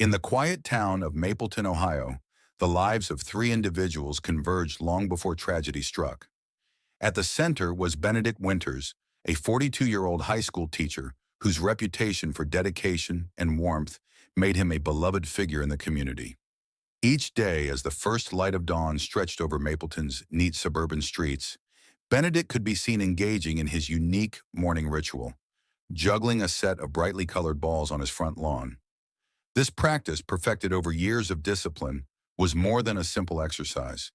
In the quiet town of Mapleton, Ohio, the lives of three individuals converged long before tragedy struck. At the center was Benedict Winters, a 42-year-old high school teacher whose reputation for dedication and warmth made him a beloved figure in the community. Each day, as the first light of dawn stretched over Mapleton's neat suburban streets, Benedict could be seen engaging in his unique morning ritual, juggling a set of brightly colored balls on his front lawn. This practice, perfected over years of discipline, was more than a simple exercise.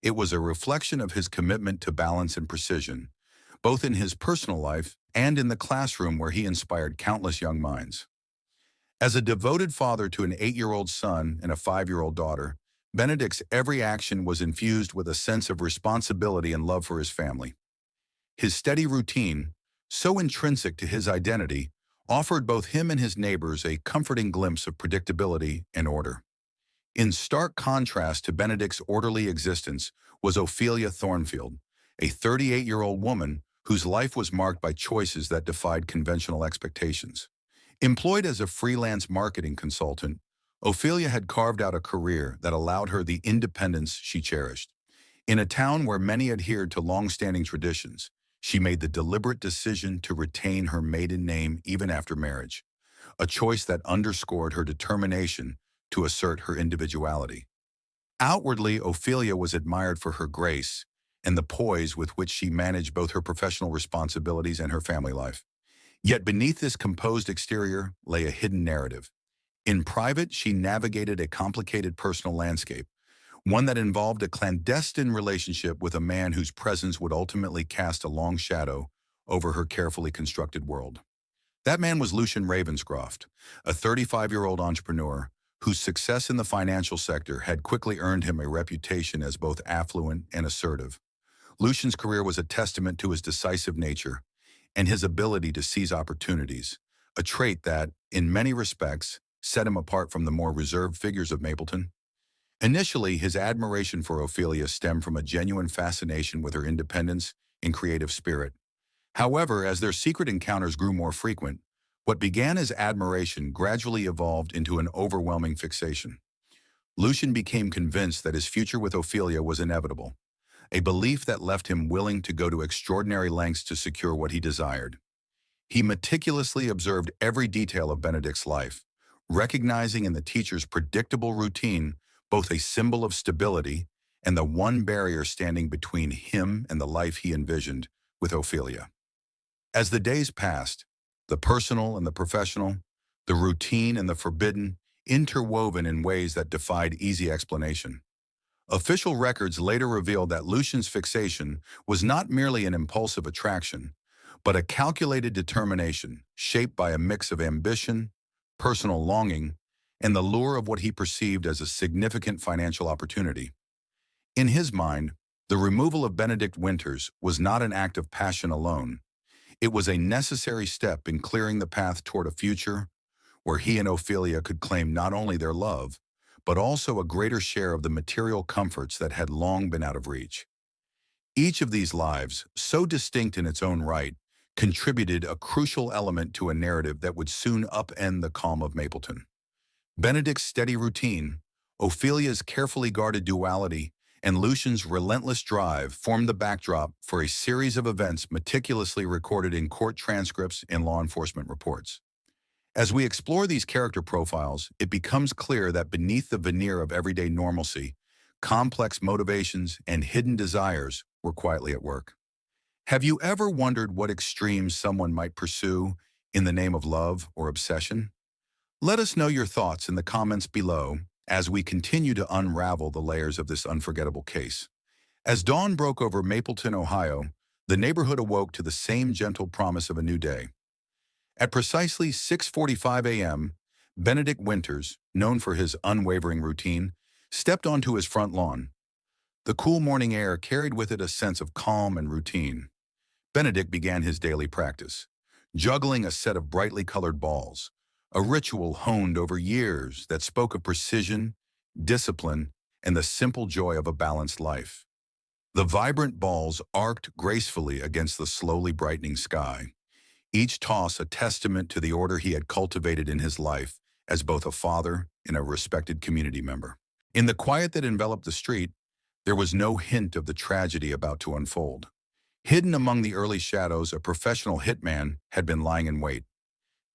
It was a reflection of his commitment to balance and precision, both in his personal life and in the classroom where he inspired countless young minds. As a devoted father to an 8-year-old son and a 5-year-old daughter, Benedict's every action was infused with a sense of responsibility and love for his family. His steady routine, so intrinsic to his identity, offered both him and his neighbors a comforting glimpse of predictability and order. In stark contrast to Benedict's orderly existence was Ophelia Thornfield, a 38-year-old woman whose life was marked by choices that defied conventional expectations. Employed as a freelance marketing consultant, Ophelia had carved out a career that allowed her the independence she cherished. In a town where many adhered to long-standing traditions, she made the deliberate decision to retain her maiden name even after marriage, a choice that underscored her determination to assert her individuality. Outwardly, Ophelia was admired for her grace and the poise with which she managed both her professional responsibilities and her family life. Yet beneath this composed exterior lay a hidden narrative. In private, she navigated a complicated personal landscape, one that involved a clandestine relationship with a man whose presence would ultimately cast a long shadow over her carefully constructed world. That man was Lucian Ravenscroft, a 35-year-old entrepreneur whose success in the financial sector had quickly earned him a reputation as both affluent and assertive. Lucian's career was a testament to his decisive nature and his ability to seize opportunities, a trait that, in many respects, set him apart from the more reserved figures of Mapleton. Initially, his admiration for Ophelia stemmed from a genuine fascination with her independence and creative spirit. However, as their secret encounters grew more frequent, what began as admiration gradually evolved into an overwhelming fixation. Lucian became convinced that his future with Ophelia was inevitable, a belief that left him willing to go to extraordinary lengths to secure what he desired. He meticulously observed every detail of Benedict's life, recognizing in the teacher's predictable routine both a symbol of stability and the one barrier standing between him and the life he envisioned with Ophelia. As the days passed, the personal and the professional, the routine and the forbidden, interwoven in ways that defied easy explanation. Official records later revealed that Lucian's fixation was not merely an impulsive attraction, but a calculated determination shaped by a mix of ambition, personal longing, and the lure of what he perceived as a significant financial opportunity. In his mind, the removal of Benedict Winters was not an act of passion alone. It was a necessary step in clearing the path toward a future where he and Ophelia could claim not only their love, but also a greater share of the material comforts that had long been out of reach. Each of these lives, so distinct in its own right, contributed a crucial element to a narrative that would soon upend the calm of Mapleton. Benedict's steady routine, Ophelia's carefully guarded duality, and Lucian's relentless drive formed the backdrop for a series of events meticulously recorded in court transcripts and law enforcement reports. As we explore these character profiles, it becomes clear that beneath the veneer of everyday normalcy, complex motivations and hidden desires were quietly at work. Have you ever wondered what extremes someone might pursue in the name of love or obsession? Let us know your thoughts in the comments below as we continue to unravel the layers of this unforgettable case. As dawn broke over Mapleton, Ohio, the neighborhood awoke to the same gentle promise of a new day. At precisely 6:45 a.m., Benedict Winters, known for his unwavering routine, stepped onto his front lawn. The cool morning air carried with it a sense of calm and routine. Benedict began his daily practice, juggling a set of brightly colored balls, a ritual honed over years that spoke of precision, discipline, and the simple joy of a balanced life. The vibrant balls arced gracefully against the slowly brightening sky, each toss a testament to the order he had cultivated in his life as both a father and a respected community member. In the quiet that enveloped the street, there was no hint of the tragedy about to unfold. Hidden among the early shadows, a professional hitman had been lying in wait.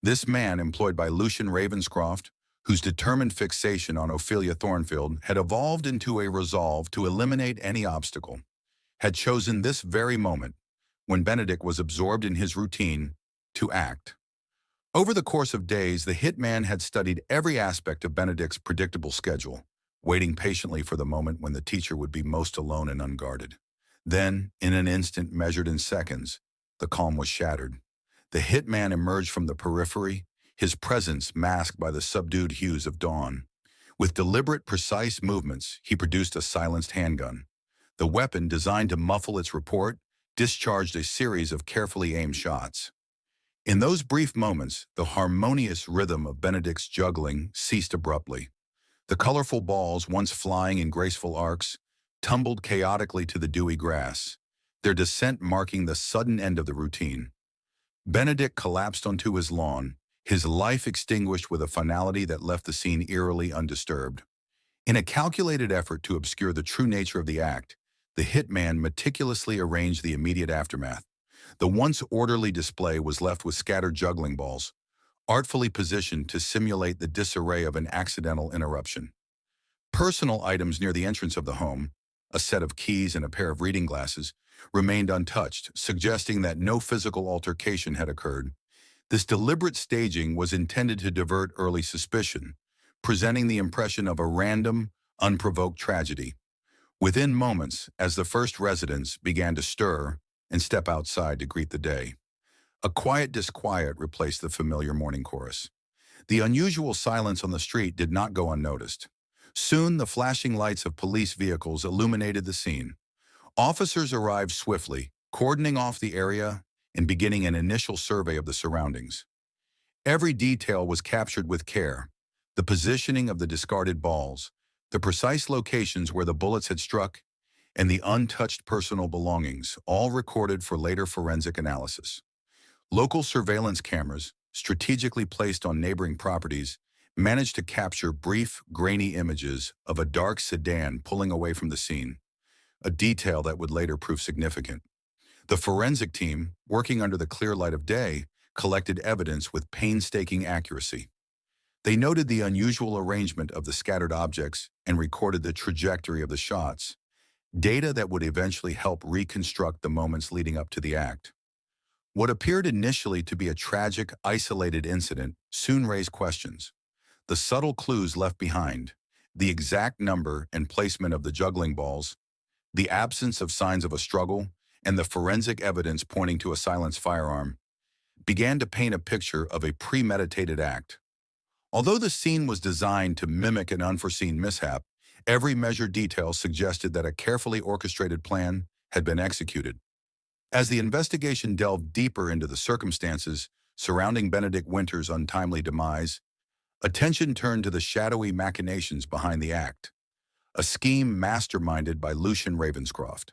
This man, employed by Lucian Ravenscroft, whose determined fixation on Ophelia Thornfield had evolved into a resolve to eliminate any obstacle, had chosen this very moment, when Benedict was absorbed in his routine, to act. Over the course of days, the hitman had studied every aspect of Benedict's predictable schedule, waiting patiently for the moment when the teacher would be most alone and unguarded. Then, in an instant measured in seconds, the calm was shattered. The hitman emerged from the periphery, his presence masked by the subdued hues of dawn. With deliberate, precise movements, he produced a silenced handgun. The weapon, designed to muffle its report, discharged a series of carefully aimed shots. In those brief moments, the harmonious rhythm of Benedict's juggling ceased abruptly. The colorful balls, once flying in graceful arcs, tumbled chaotically to the dewy grass, their descent marking the sudden end of the routine. Benedict collapsed onto his lawn, his life extinguished with a finality that left the scene eerily undisturbed. In a calculated effort to obscure the true nature of the act, the hitman meticulously arranged the immediate aftermath. The once orderly display was left with scattered juggling balls, artfully positioned to simulate the disarray of an accidental interruption. Personal items near the entrance of the home, a set of keys and a pair of reading glasses, remained untouched, suggesting that no physical altercation had occurred. This deliberate staging was intended to divert early suspicion, presenting the impression of a random, unprovoked tragedy. Within moments, as the first residents began to stir and step outside to greet the day, a quiet disquiet replaced the familiar morning chorus. The unusual silence on the street did not go unnoticed. Soon, the flashing lights of police vehicles illuminated the scene. Officers arrived swiftly, cordoning off the area and beginning an initial survey of the surroundings. Every detail was captured with care: the positioning of the discarded balls, the precise locations where the bullets had struck, and the untouched personal belongings, all recorded for later forensic analysis. Local surveillance cameras, strategically placed on neighboring properties, managed to capture brief, grainy images of a dark sedan pulling away from the scene, a detail that would later prove significant. The forensic team, working under the clear light of day, collected evidence with painstaking accuracy. They noted the unusual arrangement of the scattered objects and recorded the trajectory of the shots, data that would eventually help reconstruct the moments leading up to the act. What appeared initially to be a tragic, isolated incident soon raised questions. The subtle clues left behind, the exact number and placement of the juggling balls, the absence of signs of a struggle, and the forensic evidence pointing to a silenced firearm, began to paint a picture of a premeditated act. Although the scene was designed to mimic an unforeseen mishap, every measured detail suggested that a carefully orchestrated plan had been executed. As the investigation delved deeper into the circumstances surrounding Benedict Winter's untimely demise, attention turned to the shadowy machinations behind the act, a scheme masterminded by Lucian Ravenscroft.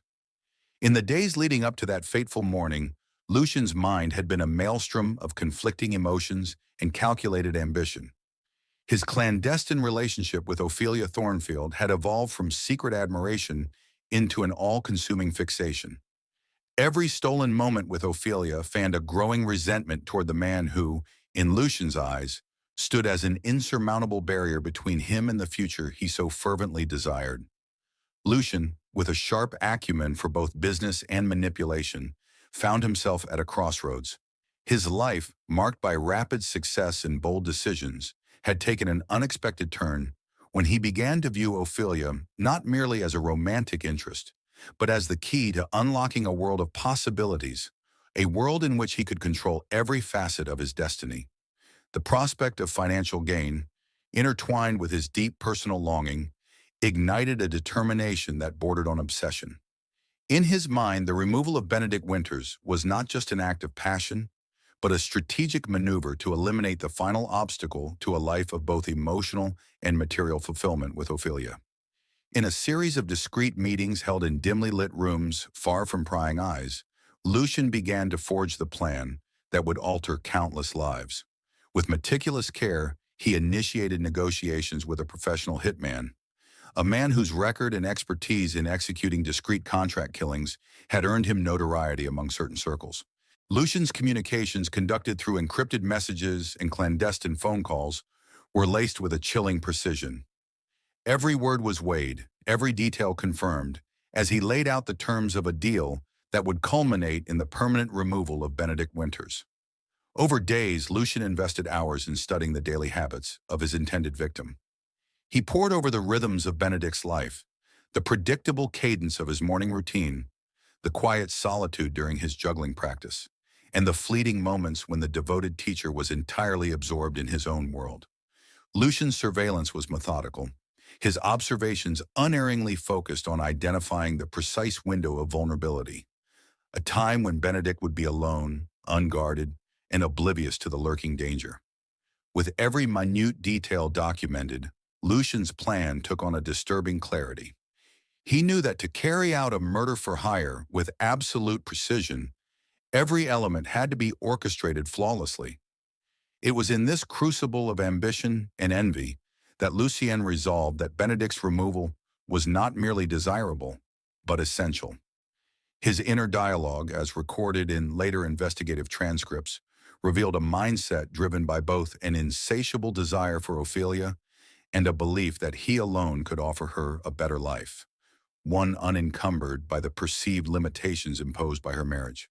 In the days leading up to that fateful morning, Lucian's mind had been a maelstrom of conflicting emotions and calculated ambition. His clandestine relationship with Ophelia Thornfield had evolved from secret admiration into an all-consuming fixation. Every stolen moment with Ophelia fanned a growing resentment toward the man who, in Lucian's eyes, stood as an insurmountable barrier between him and the future he so fervently desired. Lucian, with a sharp acumen for both business and manipulation, found himself at a crossroads. His life, marked by rapid success and bold decisions, had taken an unexpected turn when he began to view Ophelia not merely as a romantic interest, but as the key to unlocking a world of possibilities, a world in which he could control every facet of his destiny. The prospect of financial gain, intertwined with his deep personal longing, ignited a determination that bordered on obsession. In his mind, the removal of Benedict Winters was not just an act of passion, but a strategic maneuver to eliminate the final obstacle to a life of both emotional and material fulfillment with Ophelia. In a series of discreet meetings held in dimly lit rooms far from prying eyes, Lucian began to forge the plan that would alter countless lives. With meticulous care, he initiated negotiations with a professional hitman, a man whose record and expertise in executing discrete contract killings had earned him notoriety among certain circles. Lucian's communications, conducted through encrypted messages and clandestine phone calls, were laced with a chilling precision. Every word was weighed, every detail confirmed, as he laid out the terms of a deal that would culminate in the permanent removal of Benedict Winters. Over days, Lucian invested hours in studying the daily habits of his intended victim. He pored over the rhythms of Benedict's life, the predictable cadence of his morning routine, the quiet solitude during his juggling practice, and the fleeting moments when the devoted teacher was entirely absorbed in his own world. Lucian's surveillance was methodical, his observations unerringly focused on identifying the precise window of vulnerability, a time when Benedict would be alone, unguarded, and oblivious to the lurking danger. With every minute detail documented, Lucian's plan took on a disturbing clarity. He knew that to carry out a murder for hire with absolute precision, every element had to be orchestrated flawlessly. It was in this crucible of ambition and envy that Lucien resolved that Benedict's removal was not merely desirable, but essential. His inner dialogue, as recorded in later investigative transcripts, revealed a mindset driven by both an insatiable desire for Ophelia and a belief that he alone could offer her a better life, one unencumbered by the perceived limitations imposed by her marriage.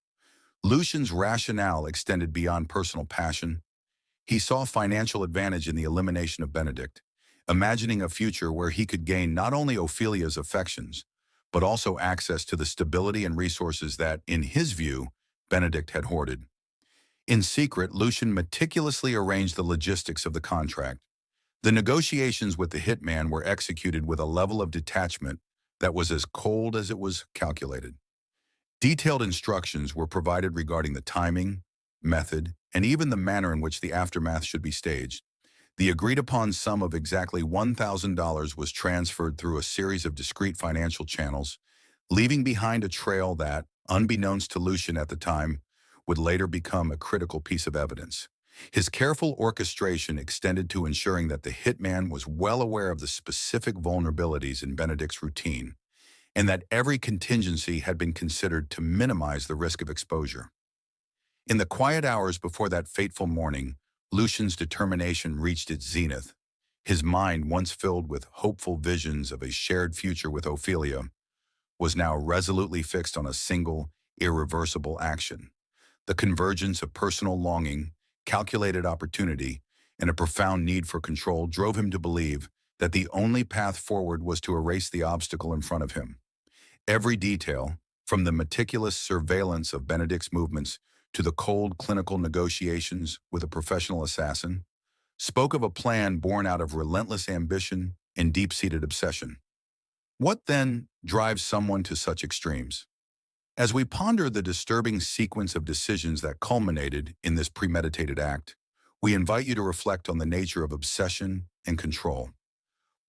Lucian's rationale extended beyond personal passion. He saw financial advantage in the elimination of Benedict, imagining a future where he could gain not only Ophelia's affections, but also access to the stability and resources that, in his view, Benedict had hoarded. In secret, Lucian meticulously arranged the logistics of the contract. The negotiations with the hitman were executed with a level of detachment that was as cold as it was calculated. Detailed instructions were provided regarding the timing, method, and even the manner in which the aftermath should be staged. The agreed-upon sum of exactly $1,000 was transferred through a series of discrete financial channels, leaving behind a trail that, unbeknownst to Lucian at the time, would later become a critical piece of evidence. His careful orchestration extended to ensuring that the hitman was well aware of the specific vulnerabilities in Benedict's routine, and that every contingency had been considered to minimize the risk of exposure. In the quiet hours before that fateful morning, Lucian's determination reached its zenith. His mind, once filled with hopeful visions of a shared future with Ophelia, was now resolutely fixed on a single, irreversible action. The convergence of personal longing, calculated opportunity, and a profound need for control drove him to believe that the only path forward was to erase the obstacle in front of him. Every detail, from the meticulous surveillance of Benedict's movements to the cold clinical negotiations with a professional assassin, spoke of a plan born out of relentless ambition and deep-seated obsession. What then drives someone to such extremes? As we ponder the disturbing sequence of decisions that culminated in this premeditated act, we invite you to reflect on the nature of obsession and control.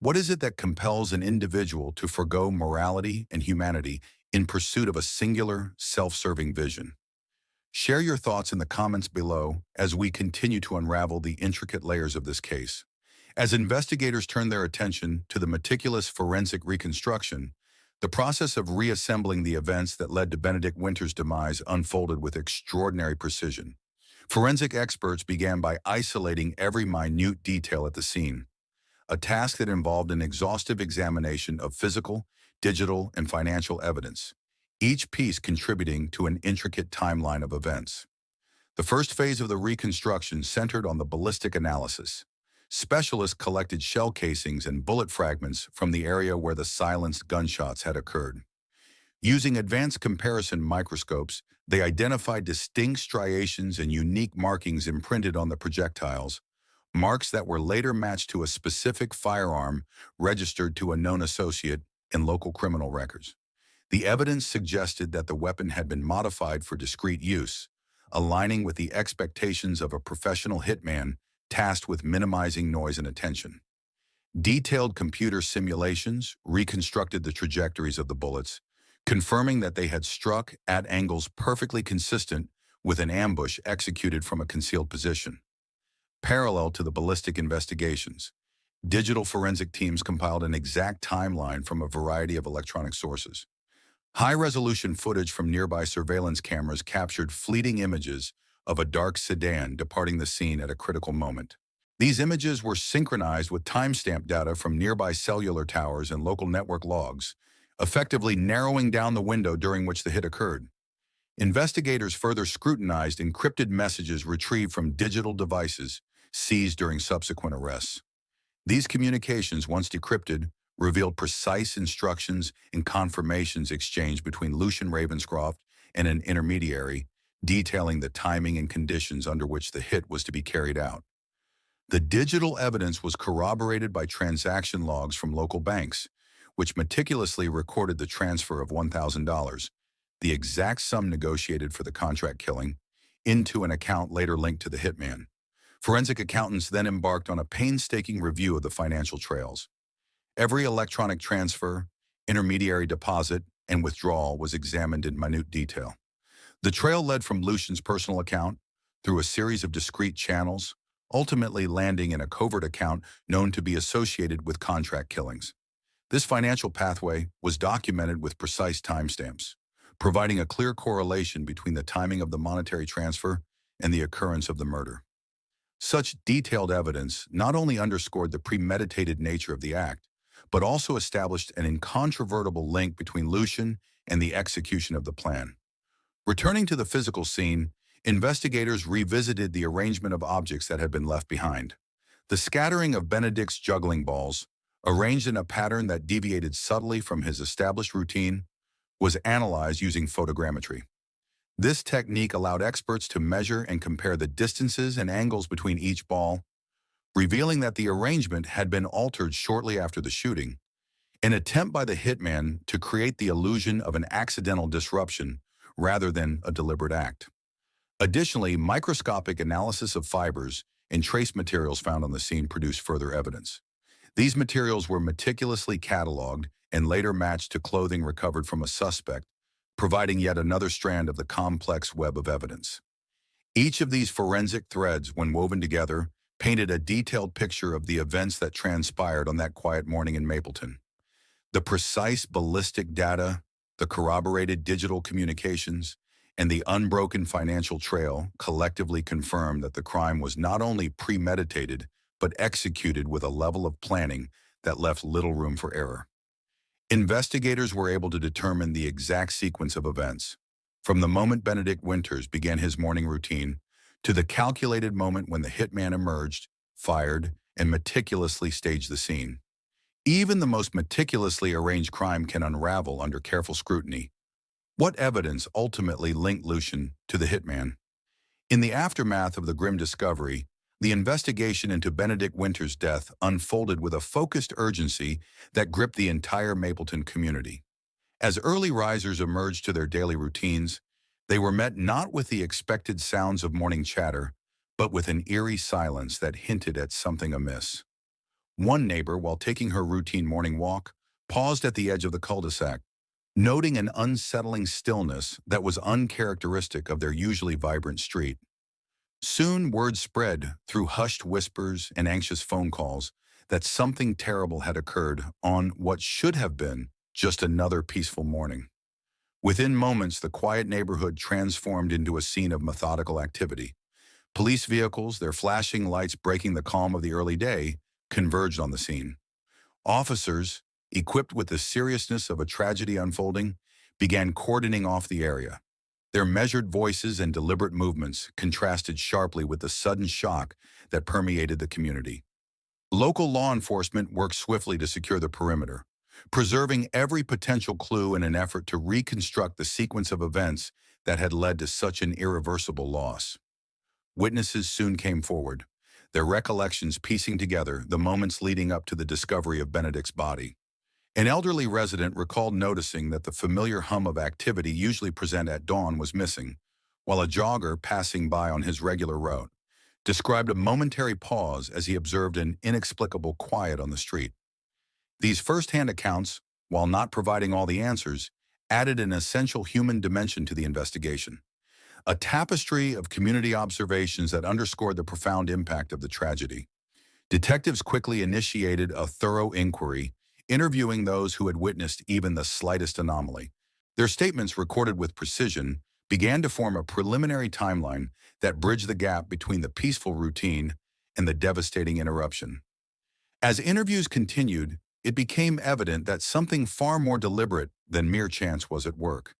What is it that compels an individual to forgo morality and humanity in pursuit of a singular, self-serving vision? Share your thoughts in the comments below as we continue to unravel the intricate layers of this case. As investigators turn their attention to the meticulous forensic reconstruction, the process of reassembling the events that led to Benedict Winters' demise unfolded with extraordinary precision. Forensic experts began by isolating every minute detail at the scene, a task that involved an exhaustive examination of physical, digital, and financial evidence, each piece contributing to an intricate timeline of events. The first phase of the reconstruction centered on the ballistic analysis. Specialists collected shell casings and bullet fragments from the area where the silenced gunshots had occurred. Using advanced comparison microscopes, they identified distinct striations and unique markings imprinted on the projectiles, marks that were later matched to a specific firearm registered to a known associate in local criminal records. The evidence suggested that the weapon had been modified for discreet use, aligning with the expectations of a professional hitman tasked with minimizing noise and attention. Detailed computer simulations reconstructed the trajectories of the bullets, confirming that they had struck at angles perfectly consistent with an ambush executed from a concealed position. Parallel to the ballistic investigations, digital forensic teams compiled an exact timeline from a variety of electronic sources. High-resolution footage from nearby surveillance cameras captured fleeting images of a dark sedan departing the scene at a critical moment. These images were synchronized with timestamp data from nearby cellular towers and local network logs, effectively narrowing down the window during which the hit occurred. Investigators further scrutinized encrypted messages retrieved from digital devices seized during subsequent arrests. These communications, once decrypted, revealed precise instructions and confirmations exchanged between Lucian Ravenscroft and an intermediary, detailing the timing and conditions under which the hit was to be carried out. The digital evidence was corroborated by transaction logs from local banks, which meticulously recorded the transfer of $1,000, the exact sum negotiated for the contract killing, into an account later linked to the hitman. Forensic accountants then embarked on a painstaking review of the financial trails. Every electronic transfer, intermediary deposit, and withdrawal was examined in minute detail. The trail led from Lucian's personal account through a series of discrete channels, ultimately landing in a covert account known to be associated with contract killings. This financial pathway was documented with precise timestamps, providing a clear correlation between the timing of the monetary transfer and the occurrence of the murder. Such detailed evidence not only underscored the premeditated nature of the act, but also established an incontrovertible link between Lucian and the execution of the plan. Returning to the physical scene, investigators revisited the arrangement of objects that had been left behind. The scattering of Benedict's juggling balls, arranged in a pattern that deviated subtly from his established routine, was analyzed using photogrammetry. This technique allowed experts to measure and compare the distances and angles between each ball, revealing that the arrangement had been altered shortly after the shooting, an attempt by the hitman to create the illusion of an accidental disruption rather than a deliberate act. Additionally, microscopic analysis of fibers and trace materials found on the scene produced further evidence. These materials were meticulously cataloged and later matched to clothing recovered from a suspect, providing yet another strand of the complex web of evidence. Each of these forensic threads, when woven together, painted a detailed picture of the events that transpired on that quiet morning in Mapleton. The precise ballistic data, the corroborated digital communications, and the unbroken financial trail collectively confirmed that the crime was not only premeditated, but executed with a level of planning that left little room for error. Investigators were able to determine the exact sequence of events, from the moment Benedict Winters began his morning routine to the calculated moment when the hitman emerged, fired, and meticulously staged the scene. Even the most meticulously arranged crime can unravel under careful scrutiny. What evidence ultimately linked Lucian to the hitman? In the aftermath of the grim discovery, the investigation into Benedict Winters' death unfolded with a focused urgency that gripped the entire Mapleton community. As early risers emerged to their daily routines, they were met not with the expected sounds of morning chatter, but with an eerie silence that hinted at something amiss. One neighbor, while taking her routine morning walk, paused at the edge of the cul-de-sac, noting an unsettling stillness that was uncharacteristic of their usually vibrant street. Soon word spread through hushed whispers and anxious phone calls that something terrible had occurred on what should have been just another peaceful morning. Within moments, the quiet neighborhood transformed into a scene of methodical activity. Police vehicles, their flashing lights breaking the calm of the early day, converged on the scene. Officers, equipped with the seriousness of a tragedy unfolding, began cordoning off the area. Their measured voices and deliberate movements contrasted sharply with the sudden shock that permeated the community. Local law enforcement worked swiftly to secure the perimeter, preserving every potential clue in an effort to reconstruct the sequence of events that had led to such an irreversible loss. Witnesses soon came forward, their recollections piecing together the moments leading up to the discovery of Benedict's body. An elderly resident recalled noticing that the familiar hum of activity usually present at dawn was missing, while a jogger passing by on his regular route described a momentary pause as he observed an inexplicable quiet on the street. These first-hand accounts, while not providing all the answers, added an essential human dimension to the investigation. a tapestry of community observations that underscored the profound impact of the tragedy. Detectives quickly initiated a thorough inquiry, interviewing those who had witnessed even the slightest anomaly. Their statements, recorded with precision, began to form a preliminary timeline that bridged the gap between the peaceful routine and the devastating interruption. As interviews continued, it became evident that something far more deliberate than mere chance was at work.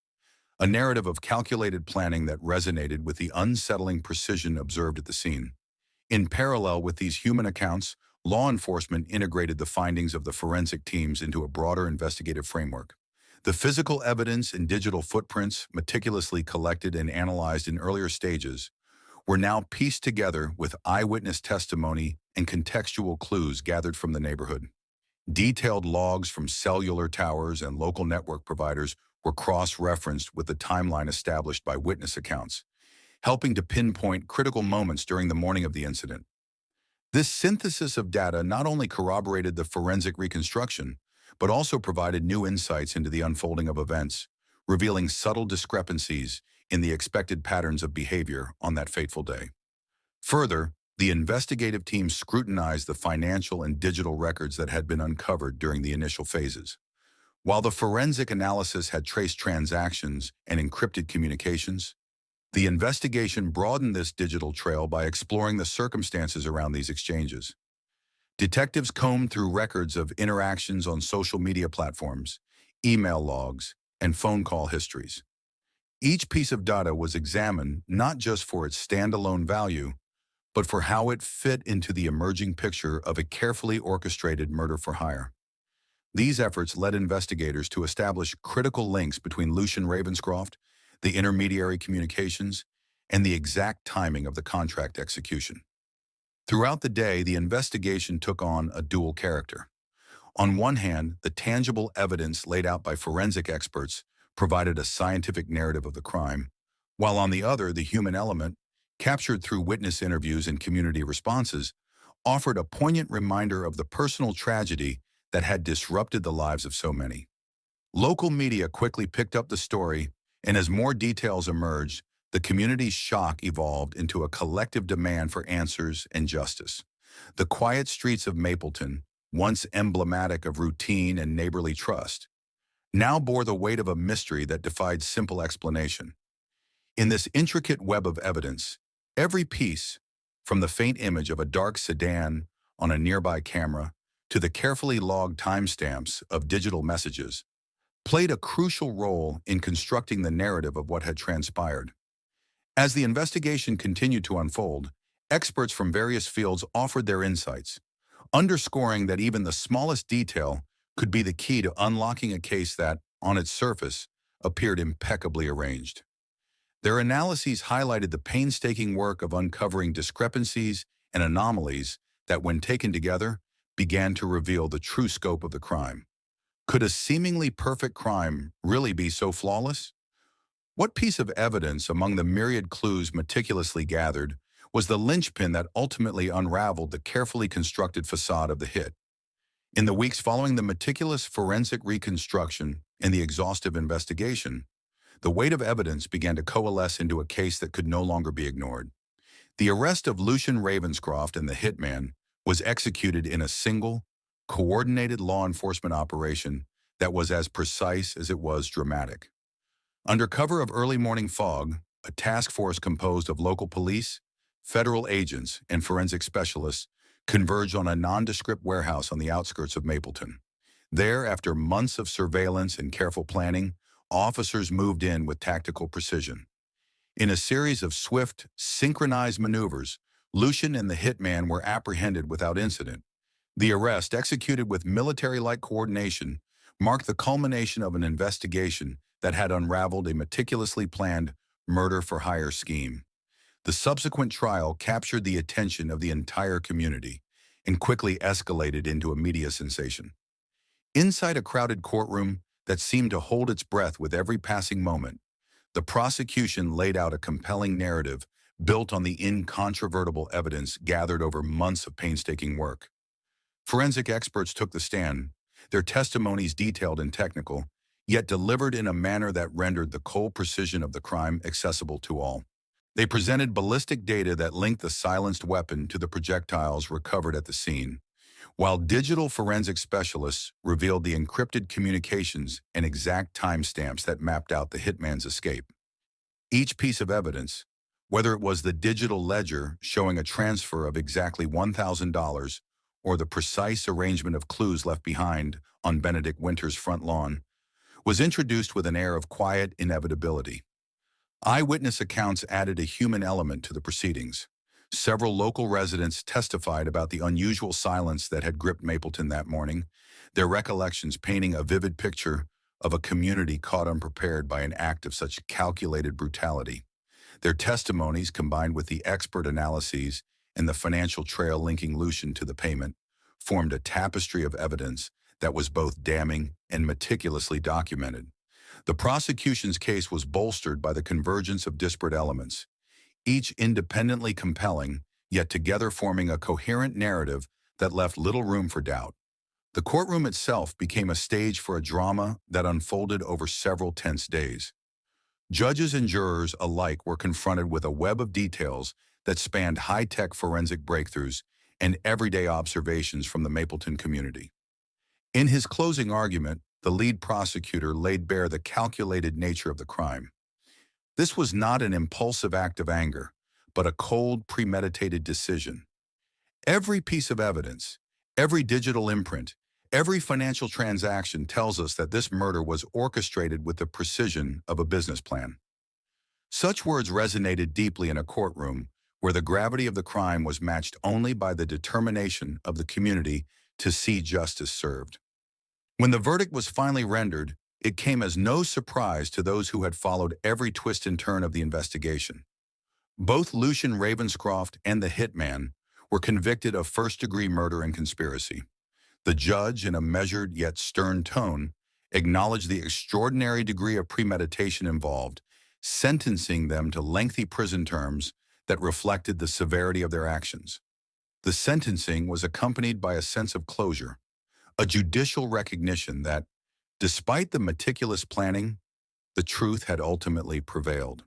A narrative of calculated planning that resonated with the unsettling precision observed at the scene. In parallel with these human accounts, law enforcement integrated the findings of the forensic teams into a broader investigative framework. The physical evidence and digital footprints, meticulously collected and analyzed in earlier stages, were now pieced together with eyewitness testimony and contextual clues gathered from the neighborhood. Detailed logs from cellular towers and local network providers were cross-referenced with the timeline established by witness accounts, helping to pinpoint critical moments during the morning of the incident. This synthesis of data not only corroborated the forensic reconstruction, but also provided new insights into the unfolding of events, revealing subtle discrepancies in the expected patterns of behavior on that fateful day. Further, the investigative team scrutinized the financial and digital records that had been uncovered during the initial phases. While the forensic analysis had traced transactions and encrypted communications, the investigation broadened this digital trail by exploring the circumstances around these exchanges. Detectives combed through records of interactions on social media platforms, email logs, and phone call histories. Each piece of data was examined not just for its standalone value, but for how it fit into the emerging picture of a carefully orchestrated murder for hire. These efforts led investigators to establish critical links between Lucian Ravenscroft, the intermediary communications, and the exact timing of the contract execution. Throughout the day, the investigation took on a dual character. On one hand, the tangible evidence laid out by forensic experts provided a scientific narrative of the crime, while on the other, the human element, captured through witness interviews and community responses, offered a poignant reminder of the personal tragedy that had disrupted the lives of so many. Local media quickly picked up the story, and as more details emerged, the community's shock evolved into a collective demand for answers and justice. The quiet streets of Mapleton, once emblematic of routine and neighborly trust, now bore the weight of a mystery that defied simple explanation. In this intricate web of evidence, every piece, from the faint image of a dark sedan on a nearby camera to the carefully logged timestamps of digital messages, played a crucial role in constructing the narrative of what had transpired. As the investigation continued to unfold, experts from various fields offered their insights, underscoring that even the smallest detail could be the key to unlocking a case that, on its surface, appeared impeccably arranged. Their analyses highlighted the painstaking work of uncovering discrepancies and anomalies that, when taken together, began to reveal the true scope of the crime. Could a seemingly perfect crime really be so flawless? What piece of evidence among the myriad clues meticulously gathered was the linchpin that ultimately unraveled the carefully constructed facade of the hit? In the weeks following the meticulous forensic reconstruction and the exhaustive investigation, the weight of evidence began to coalesce into a case that could no longer be ignored. The arrest of Lucian Ravenscroft and the hitman was executed in a single, coordinated law enforcement operation that was as precise as it was dramatic. Under cover of early morning fog, a task force composed of local police, federal agents, and forensic specialists converged on a nondescript warehouse on the outskirts of Mapleton. There, after months of surveillance and careful planning, officers moved in with tactical precision. In a series of swift, synchronized maneuvers, Lucian and the hitman were apprehended without incident. The arrest, executed with military-like coordination, marked the culmination of an investigation that had unraveled a meticulously planned murder-for-hire scheme. The subsequent trial captured the attention of the entire community and quickly escalated into a media sensation. Inside a crowded courtroom that seemed to hold its breath with every passing moment, the prosecution laid out a compelling narrative built on the incontrovertible evidence gathered over months of painstaking work. Forensic experts took the stand, their testimonies detailed and technical, yet delivered in a manner that rendered the cold precision of the crime accessible to all. They presented ballistic data that linked the silenced weapon to the projectiles recovered at the scene, while digital forensic specialists revealed the encrypted communications and exact timestamps that mapped out the hitman's escape. Each piece of evidence, whether it was the digital ledger showing a transfer of exactly $1,000 or the precise arrangement of clues left behind on Benedict Winter's front lawn, was introduced with an air of quiet inevitability. Eyewitness accounts added a human element to the proceedings. Several local residents testified about the unusual silence that had gripped Mapleton that morning, their recollections painting a vivid picture of a community caught unprepared by an act of such calculated brutality. Their testimonies, combined with the expert analyses and the financial trail linking Lucian to the payment, formed a tapestry of evidence that was both damning and meticulously documented. The prosecution's case was bolstered by the convergence of disparate elements, each independently compelling, yet together forming a coherent narrative that left little room for doubt. The courtroom itself became a stage for a drama that unfolded over several tense days. Judges and jurors alike were confronted with a web of details that spanned high-tech forensic breakthroughs and everyday observations from the Mapleton community. In his closing argument, the lead prosecutor laid bare the calculated nature of the crime. This was not an impulsive act of anger, but a cold, premeditated decision. Every piece of evidence, every digital imprint, every financial transaction tells us that this murder was orchestrated with the precision of a business plan. Such words resonated deeply in a courtroom where the gravity of the crime was matched only by the determination of the community to see justice served. When the verdict was finally rendered, it came as no surprise to those who had followed every twist and turn of the investigation. Both Lucian Ravenscroft and the hitman were convicted of first-degree murder and conspiracy. The judge, in a measured yet stern tone, acknowledged the extraordinary degree of premeditation involved, sentencing them to lengthy prison terms that reflected the severity of their actions. The sentencing was accompanied by a sense of closure, a judicial recognition that, despite the meticulous planning, the truth had ultimately prevailed.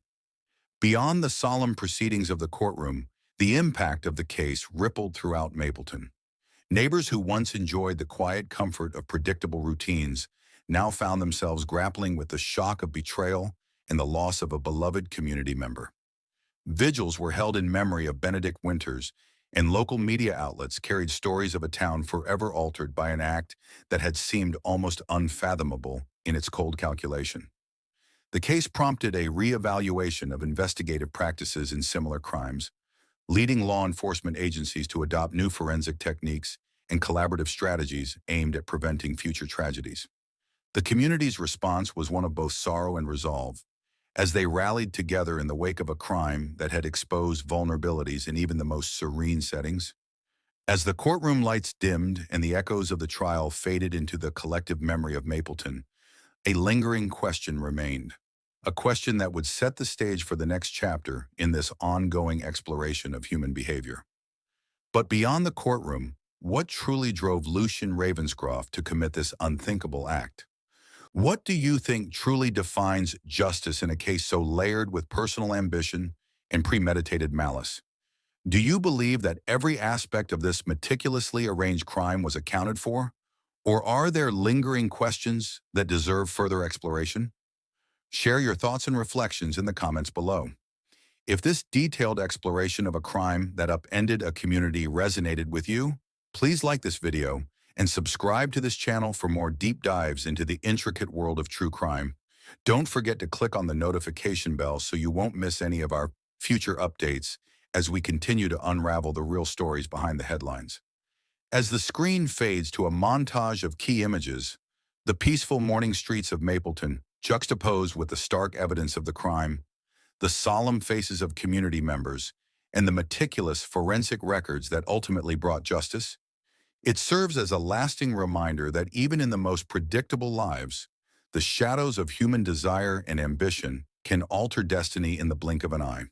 Beyond the solemn proceedings of the courtroom, the impact of the case rippled throughout Mapleton. Neighbors who once enjoyed the quiet comfort of predictable routines now found themselves grappling with the shock of betrayal and the loss of a beloved community member. Vigils were held in memory of Benedict Winters, and local media outlets carried stories of a town forever altered by an act that had seemed almost unfathomable in its cold calculation. The case prompted a reevaluation of investigative practices in similar crimes, leading law enforcement agencies to adopt new forensic techniques and collaborative strategies aimed at preventing future tragedies. The community's response was one of both sorrow and resolve, as they rallied together in the wake of a crime that had exposed vulnerabilities in even the most serene settings. As the courtroom lights dimmed and the echoes of the trial faded into the collective memory of Mapleton, a lingering question remained, a question that would set the stage for the next chapter in this ongoing exploration of human behavior. But beyond the courtroom, what truly drove Lucian Ravenscroft to commit this unthinkable act? What do you think truly defines justice in a case so layered with personal ambition and premeditated malice? Do you believe that every aspect of this meticulously arranged crime was accounted for? Or are there lingering questions that deserve further exploration? Share your thoughts and reflections in the comments below. If this detailed exploration of a crime that upended a community resonated with you, please like this video and subscribe to this channel for more deep dives into the intricate world of true crime. Don't forget to click on the notification bell so you won't miss any of our future updates as we continue to unravel the real stories behind the headlines. As the screen fades to a montage of key images, the peaceful morning streets of Mapleton, juxtaposed with the stark evidence of the crime, the solemn faces of community members, and the meticulous forensic records that ultimately brought justice, it serves as a lasting reminder that even in the most predictable lives, the shadows of human desire and ambition can alter destiny in the blink of an eye.